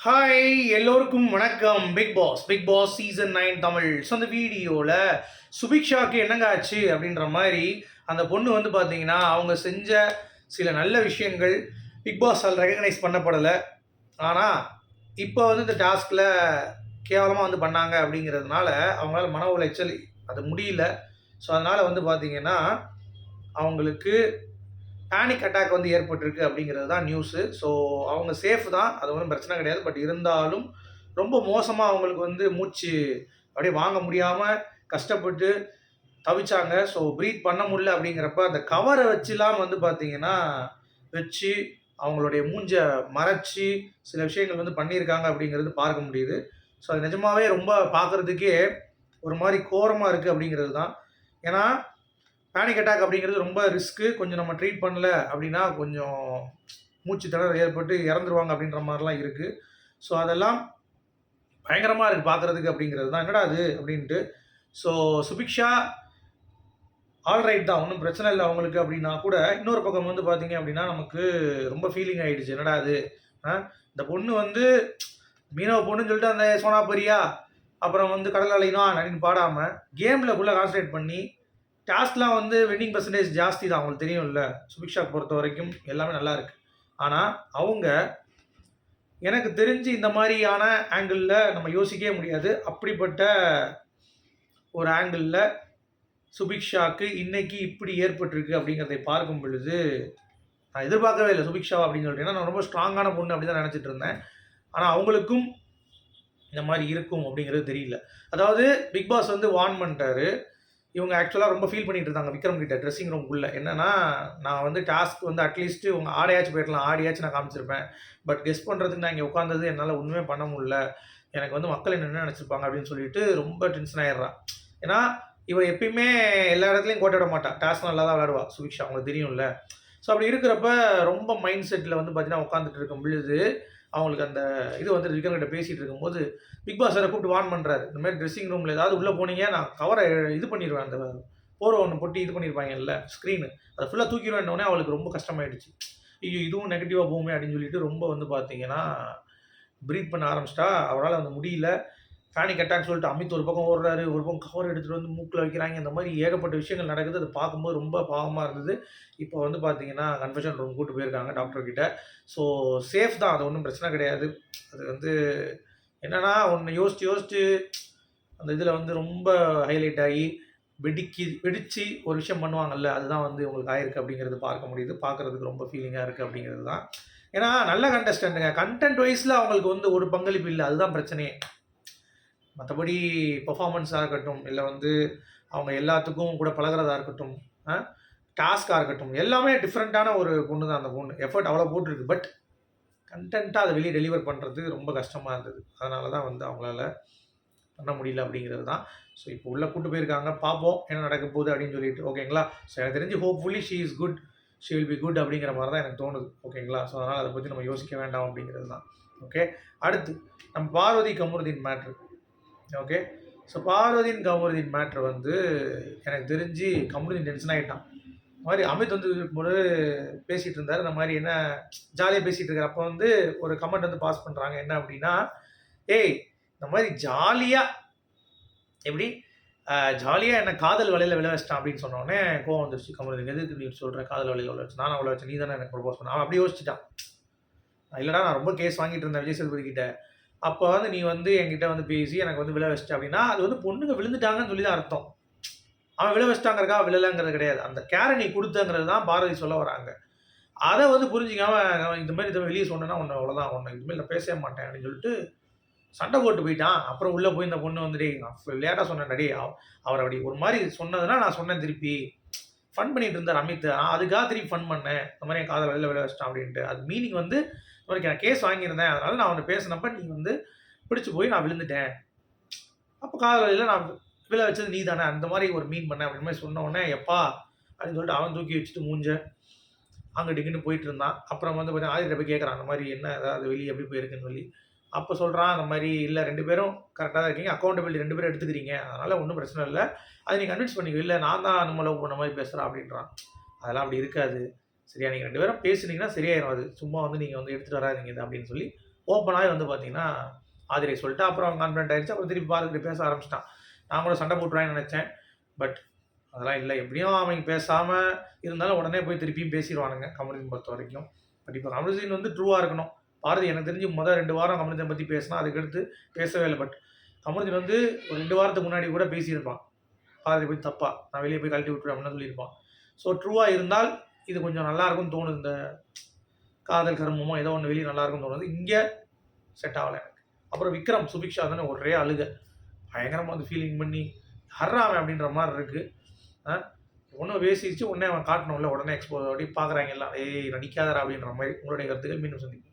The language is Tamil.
ஹாய் எல்லோருக்கும் வணக்கம். Bigg Boss season 9 Tamil. So அந்த வீடியோவில் சுபிக்ஷாவுக்கு என்னங்க ஆச்சு அப்படின்ற மாதிரி அந்த பொண்ணு வந்து பார்த்தீங்கன்னா அவங்க செஞ்ச சில நல்ல விஷயங்கள் பிக் பாஸால் ரெகக்னைஸ் பண்ணப்படலை. ஆனால் இப்போ வந்து இந்த டாஸ்கில் கேவலமாக வந்து பண்ணாங்க அப்படிங்கிறதுனால அவங்களால மன உளைச்சல் அது முடியல. ஸோ அதனால் வந்து பார்த்தீங்கன்னா அவங்களுக்கு பேனிக் அட்டாக் வந்து ஏற்பட்டிருக்கு அப்படிங்கிறது தான் நியூஸு. ஸோ அவங்க சேஃப் தான், அது ஒன்றும் பிரச்சனை கிடையாது. பட் இருந்தாலும் ரொம்ப மோசமாக அவங்களுக்கு வந்து மூச்சு அப்படியே வாங்க முடியாமல் கஷ்டப்பட்டு தவிச்சாங்க. ஸோ ப்ரீத் பண்ண முடியல அப்படிங்கிறப்ப அந்த கவரை வச்சுலாம் வந்து பார்த்தீங்கன்னா வச்சு அவங்களுடைய மூஞ்ச மறைச்சி சில விஷயங்கள் வந்து பண்ணியிருக்காங்க அப்படிங்கிறது பார்க்க முடியுது. ஸோ அது நிஜமாவே ரொம்ப பார்க்குறதுக்கே ஒரு மாதிரி கோரமாக இருக்குது அப்படிங்கிறது தான். ஏன்னா பேனிக் அட்டாக் அப்படிங்கிறது ரொம்ப ரிஸ்க்கு. கொஞ்சம் நம்ம ட்ரீட் பண்ணல அப்படின்னா கொஞ்சம் மூச்சு திணறல் ஏற்பட்டு இறந்துருவாங்க அப்படின்ற மாதிரிலாம் இருக்குது. ஸோ அதெல்லாம் பயங்கரமாக இருக்குது பார்க்குறதுக்கு அப்படிங்கிறது தான். என்னடா அது அப்படின்ட்டு. ஸோ சுபிக்ஷா ஆல்ரைட் தான், ஒன்றும் பிரச்சனை இல்லை அவங்களுக்கு அப்படின்னா கூட, இன்னொரு பக்கம் வந்து பார்த்தீங்க அப்படின்னா நமக்கு ரொம்ப ஃபீலிங் ஆகிடுச்சு. என்னடா அது, இந்த பொண்ணு வந்து மீனவ பொண்ணுன்னு சொல்லிட்டு அந்த சோனா பரியா அப்புறம் வந்து கடல் அலைனா அப்படின்னு பாடாமல் கேமில் ஃபுல்லாக கான்சன்ட்ரேட் பண்ணி டாஸ்க்லாம் வந்து வின்னிங் பர்சன்டேஜ் ஜாஸ்தி தான், அவங்களுக்கு தெரியும்ல. சுபிக்ஷா பொறுத்த வரைக்கும் எல்லாமே நல்லா இருக்கு. ஆனால் அவங்க எனக்கு தெரிஞ்சு இந்த மாதிரியான ஆங்கிளில் நம்ம யோசிக்கவே முடியாது. அப்படிப்பட்ட ஒரு ஆங்கிளில் சுபிக்ஷாவுக்கு இன்னைக்கு இப்படி ஏற்பட்டிருக்கு அப்படிங்கிறதை பார்க்கும் பொழுது நான் எதிர்பார்க்கவே இல்லை சுபிக்ஷா அப்படின்னு சொல்லிட்டு. ஏன்னா நான் ரொம்ப ஸ்ட்ராங்கான பொண்ணு அப்படி தான் நினச்சிட்டு இருந்தேன். ஆனால் அவங்களுக்கும் இந்த மாதிரி இருக்கும் அப்படிங்கிறது தெரியல. அதாவது பிக் பாஸ் வந்து வார்ன் பண்ணிட்டாரு. இவங்க ஆக்சுவலாக ரொம்ப ஃபீல் பண்ணிட்டு இருந்தாங்க விக்ரம் கிட்ட ட்ரெஸ்ஸிங் ரூம்குள்ளே. என்னன்னா, நான் வந்து டாஸ்க் வந்து அட்லீஸ்ட்டு உங்கள் ஆடையாச்சும் போயிடலாம், ஆடியாச்சும் நான் காமிச்சிருப்பேன். பட் கெஸ் பண்ணுறதுக்கு நான் இங்கே உட்காந்தது என்னால் ஒன்றுமே பண்ண முடியல. எனக்கு வந்து மக்கள் என்ன நினச்சிருப்பாங்க அப்படின்னு சொல்லிட்டு ரொம்ப டென்ஷன் ஆயிடுறான். ஏன்னா இவ எப்பயுமே எல்லா இடத்துலையும் கோட்டை விட மாட்டான். டாஸ்க் நல்லா தான் விளாடுவா சுபிக்ஷா, அவங்களுக்கு தெரியும்ல. ஸோ அப்படி இருக்கிறப்ப ரொம்ப மைண்ட் செட்டில் வந்து பார்த்தீங்கன்னா உட்காந்துட்டு இருக்கும் பொழுது அவங்களுக்கு அந்த இது வந்து விக்ரம் கிட்ட பேசிகிட்டு இருக்கும்போது பிக் பாஸ் வேறு கூப்பிட்டு வார்ன் பண்ணுறாரு. இந்த மாதிரி ட்ரெஸ்ஸிங் ரூமில் ஏதாவது உள்ளே போனீங்க நான் கவரை இது பண்ணிடுவேன், அந்த போரை ஒன்று பொட்டி இது பண்ணியிருப்பாங்கல்ல ஸ்க்ரீனு, அதை ஃபுல்லாக தூக்கிடுவேன்னொடனே அவளுக்கு ரொம்ப கஷ்டமாயிடுச்சு. ஐயோ இதுவும் நெகட்டிவாக போகுமே அப்படின்னு சொல்லிட்டு ரொம்ப வந்து பார்த்தீங்கன்னா ப்ரீத் பண்ண ஆரம்பிச்சிட்டா. அவரால் வந்து முடியல. பேனிக் அட்டாக் சொல்லிட்டு அமித் ஒரு பக்கம் ஓடுறாரு, ஒரு பக்கம் கவர் எடுத்துகிட்டு வந்து மூக்கில் வைக்கிறாங்க. இந்த மாதிரி ஏகப்பட்ட விஷயங்கள் நடக்குது. அதை பார்க்கும்போது ரொம்ப பாவமாக இருந்தது. இப்போ வந்து பார்த்தீங்கன்னா கன்ஃபெஷன் ரூம் கூப்பிட்டு போயிருக்காங்க டாக்டர்கிட்ட. ஸோ சேஃப் தான், அது ஒன்றும் பிரச்சனை கிடையாது. அது வந்து என்னன்னா ஒன்று யோசிச்சு அந்த இதில் வந்து ரொம்ப ஹைலைட் ஆகி வெடித்து ஒரு விஷயம் பண்ணுவாங்கல்ல, அதுதான் வந்து உங்களுக்கு ஆயிருக்கு அப்படிங்கிறது பார்க்க முடியுது. பார்க்குறதுக்கு ரொம்ப ஃபீலிங்காக இருக்குது அப்படிங்கிறது தான். ஏன்னா நல்ல கண்டஸ்டன்ட்டுங்க, கண்டென்ட் வைஸில் அவங்களுக்கு வந்து ஒரு பங்களிப்பு இல்லை, அதுதான் பிரச்சனையே. மற்றபடி பெர்ஃபார்மன்ஸாக இருக்கட்டும், இல்லை வந்து அவங்க எல்லாத்துக்கும் கூட பழகிறதா இருக்கட்டும், டாஸ்க்காக இருக்கட்டும், எல்லாமே டிஃப்ரெண்ட்டான ஒரு பொண்ணு தான் அந்த பொண்ணு. எஃபர்ட் அவ்வளோ போட்டிருக்கு. பட் கண்டென்ட்டாக அதை வெளியே டெலிவர் பண்ணுறது ரொம்ப கஷ்டமாக இருந்தது. அதனால தான் வந்து அவங்களால பண்ண முடியல அப்படிங்கிறது தான். ஸோ இப்போ உள்ளே கூட்டு போயிருக்காங்க, பார்ப்போம் என்ன நடக்க போகுது அப்படின்னு சொல்லிட்டு. ஓகேங்களா. ஸோ எனக்கு தெரிஞ்சு hopefully she is good, she will be good அப்படிங்கிற மாதிரி தான் எனக்கு தோணுது. ஓகேங்களா. ஸோ அதனால் அதை பற்றி நம்ம யோசிக்க வேண்டாம் அப்படிங்கிறது தான். ஓகே. அடுத்து நம்ம Parvathy Kamaruddin matter. Okay. So பார்வதின் கமருதீன் மேட்ரு வந்து எனக்கு தெரிஞ்சு கமருதீன் டென்ஷன் ஆகிட்டான். இந்த மாதிரி அமித் வந்து ஒரு பேசிகிட்டு இருந்தார். இந்த மாதிரி என்ன ஜாலியாக பேசிகிட்டு இருக்கிறப்போ வந்து ஒரு கமெண்ட் வந்து பாஸ் பண்ணுறாங்க. என்ன அப்படின்னா, ஏய் இந்த மாதிரி ஜாலியாக எப்படி ஜாலியாக என்ன காதல் வலையில் விழ வச்சிட்டான் அப்படின்னு சொன்னோடனே கோவம் வந்துருச்சு கமருதீன். எதுக்கு நீ சொல்கிற காதல் வலையில் விழ வச்சு? நானும் அவ்வளோ வச்சு, நீ தானே எனக்கு ப்ரொபோஸ் பண்ண. அவன் அப்படியே யோசிச்சுட்டான். இல்லைடா நான் ரொம்ப கேஸ் வாங்கிட்டு இருந்தேன் விஜய் சேதுபதி கிட்ட. அப்போ வந்து நீ வந்து என்கிட்ட வந்து பேசி எனக்கு வந்து விழ வச்சிட்ட அப்படின்னா அது வந்து பொண்ணுங்க விழுந்துட்டாங்கன்னு சொல்லி தான் அர்த்தம். அவன் விழ வச்சிட்டாங்கிறக்கா விழலைங்கிறது கிடையாது. அந்த கேரை நீ கொடுத்தங்கிறது தான் பாரதி சொல்ல வராங்க. அதை வந்து புரிஞ்சிக்காம இந்த மாதிரி இதை வெளியே சொன்னேன்னா ஒன்று அவ்வளோதான், ஒன்று இதுமாதிரி நான் பேசவே மாட்டேன் அப்படின்னு சொல்லிட்டு சண்டை போட்டு போயிட்டான். அப்புறம் உள்ளே போய் இந்த பொண்ணு வந்துட்டு நான் விளையாட்டாக சொன்னேன் டே, அவர் அப்படி ஒரு மாதிரி சொன்னதுன்னா நான் சொன்னேன் திருப்பி ஃபன் பண்ணிட்டு இருந்தார் அமித். அதுக்காக திருப்பி ஃபன் பண்ணேன். இந்த மாதிரி என் காதல் வெளில விழ வச்சிட்டான் அப்படின்ட்டு. அது மீனிங் வந்து இந்த மாதிரி நான் கேஸ் வாங்கியிருந்தேன், அதனால நான் அவனை பேசினப்ப நீ வந்து பிடிச்சி போய் நான் விழுந்துட்டேன், அப்போ காதல் வழியில் நான் விழ வச்சது நீ தானே, அந்த மாதிரி ஒரு மீன் பண்ணேன் அப்படின்னு மாதிரி சொன்ன உடனே எப்பா அப்படின்னு சொல்லிட்டு அவன் தூக்கி வச்சுட்டு மூஞ்ச அங்கிட்டு இங்கிட்டு போயிட்டு இருந்தான். அப்புறம் வந்து பார்த்தீங்கன்னா ஆதித்ய போய் கேட்குறான் அந்த மாதிரி என்ன ஏதாவது வெளியே எப்படி போயிருக்குன்னு சொல்லி. அப்போ சொல்கிறான் அந்த மாதிரி இல்லை 2 பேரும் கரெக்டாக தான் இருக்கீங்க, அக்கௌண்டபிலிட்டி 2 பேரும் எடுத்துக்கிறீங்க, அதனால் ஒன்றும் பிரச்சனை இல்லை, அதை நீ கன்வின்ஸ் பண்ணிக்கோ, இல்லை நான் தான் நம்ம லவ் பண்ண மாதிரி பேசுகிறேன் அப்படின்றான். அதெல்லாம் அப்படி இருக்காது, சரியா நீங்கள் 2 பேரும் பேசுனீங்கன்னா சரியாயிரும், அது சும்மா வந்து நீங்கள் வந்து எடுத்துகிட்டு வராதிங்க இது அப்படின்னு சொல்லி ஓப்பனாகவே வந்து பார்த்தீங்கன்னா ஆதிரை சொல்லிட்டு அப்புறம் அவன் கான்ஃபிடென்ட் ஆயிடுச்சு. அப்புறம் திருப்பி பார்த்துட்டு பேச ஆரம்பிச்சிட்டான். நான் கூட சண்டை போட்டுருவான்னு நினச்சேன். பட் அதெல்லாம் இல்ல. எப்படியும் அவங்க பேசாம இருந்தாலும் உடனே போய் திருப்பியும் பேசிருவானுங்க கமருதீன் பொறுத்தவரைக்கும். பட் இப்ப கமருதீன் வந்து ட்ரூவா இருக்கணும். பாரதி எனக்கு தெரிஞ்சு 2 வாரம் கமருதீன் பத்தி பேசினான். அதுக்கடுத்து பேசவே இல்ல. பட் கமருதீன் வந்து ஒரு 2 வாரத்துக்கு முன்னாடி கூட பேசியிருப்பான். பாரதி பத்தி தப்பா. நான் வெளிய போய் கழட்டி விட்டுருவேன் அப்படின்னு சொல்லியிருப்பான். ஸோ ட்ரூவா இருந்தால் இது கொஞ்சம் நல்லா இருக்கும்னு தோணுது. இந்த காதல் கருமமோ ஏதோ ஒண்ணு வெளிய நல்லா இருக்கும்னு தோணுது. இங்க செட் ஆகல எனக்கு. அப்புறம் விக்ரம், சுபிக்ஷா தானே ஒரே அழுக. பயங்கரமா வந்து ஃபீலிங் பண்ணி, யார்றா அவன் அப்படின்ற மாரி இருக்கு. ஒன்றும் பேசிடுச்சு உடனே அவன் காட்டணும்ல, உடனே எக்ஸ்போஸ் அப்படி பார்க்குறாங்க எல்லாம். ஏய் நடிக்காதடா அப்படின்ற மாதிரி. உங்களுடைய கருத்துக்கள் மீண்டும் சந்திப்போம்.